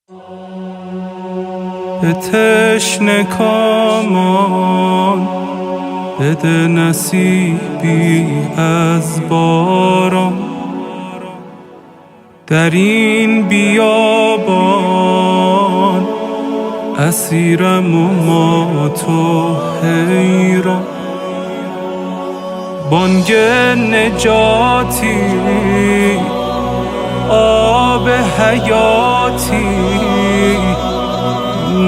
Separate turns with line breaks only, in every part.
به تشنه کامان بده نصیبی از باران، در این بیابان اسیرم و ما تو حیران. بانگ نجاتی آب حیاتی،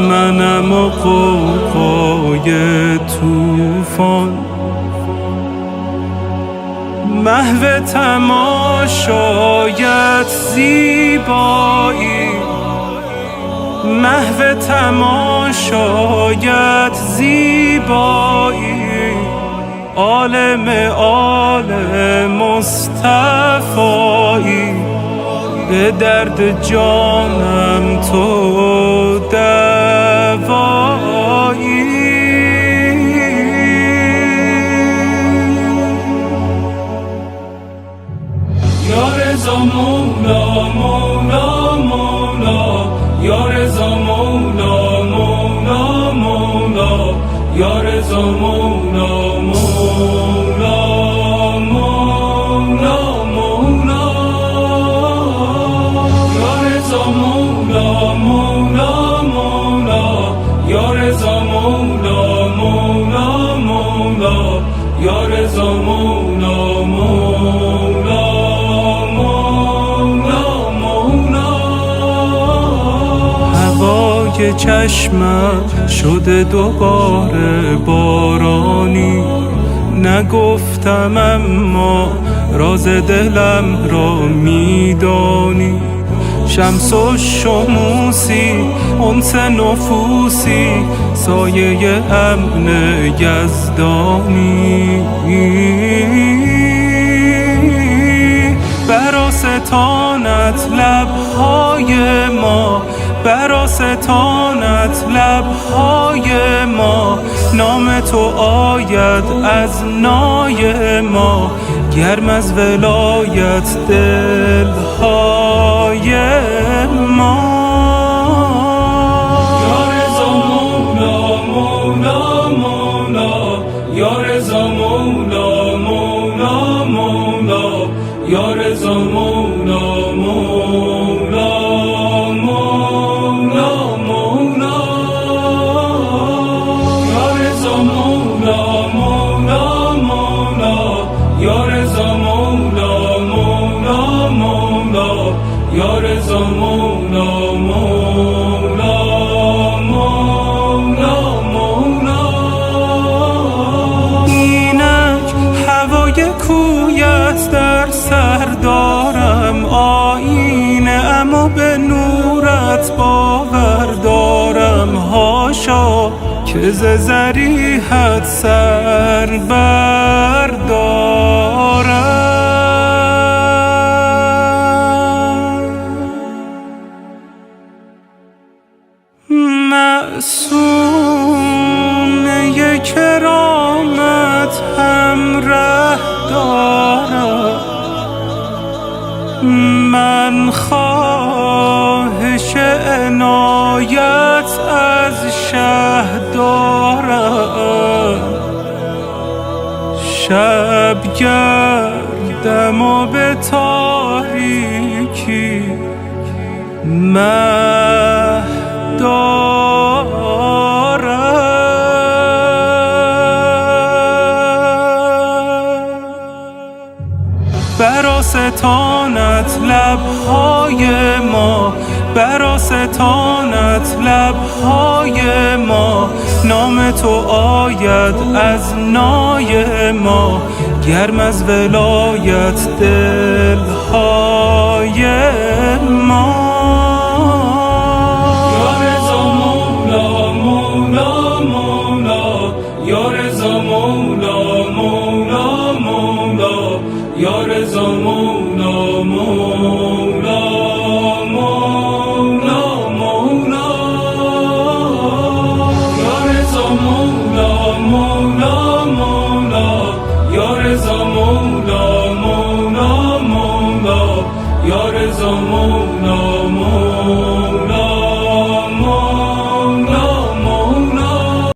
منم و غوغای طوفان. محو تماشایت زیبایی، محو تماشایت زیبایی، عالم عالم مصطفایی. به درد جانم تو دوایی. یا رضا مولا مولا مولا، یا رضا مولا مولا مولا، یا رضا مولا مولا مولا مولا، یا رضا مولا مولا مولا، یا رضا مولا مولا مولا، یا رضا مولا مولا مولا مولا. هوای چشمم شده دوباره بارانی، نگفتم اما راز دلم را میدانی. شمس و شموسی انس نفوسی، سایه امن یزدانی. براستانت لبهای ما، براستانت لبهای ما، نام تو آید از نای ما، گرم از ولایت دلهای ما. یا رضا مولا مولا مولا، یا رضا مولا مولا مولا، یا رضا مولا مولا مولا مولا، یا رضا مولا مولا مولا، یا رضا مولا مولا مولا، یا رضا مولا مولا مولا مولا. اینک هوای کویت در سر دارم، آینه اما به نورت باور دارم. هاشا که ز ضریحت سر بردارم. معصومه کرامت همره دارم، من خواهش عنایت از شه دارم. شب گردم و به تاریکی مه دارم. براستانت لبهای ما، براستانت لبهای ما، نام تو آید از نای ما، گرم از ولایت دلهای ما.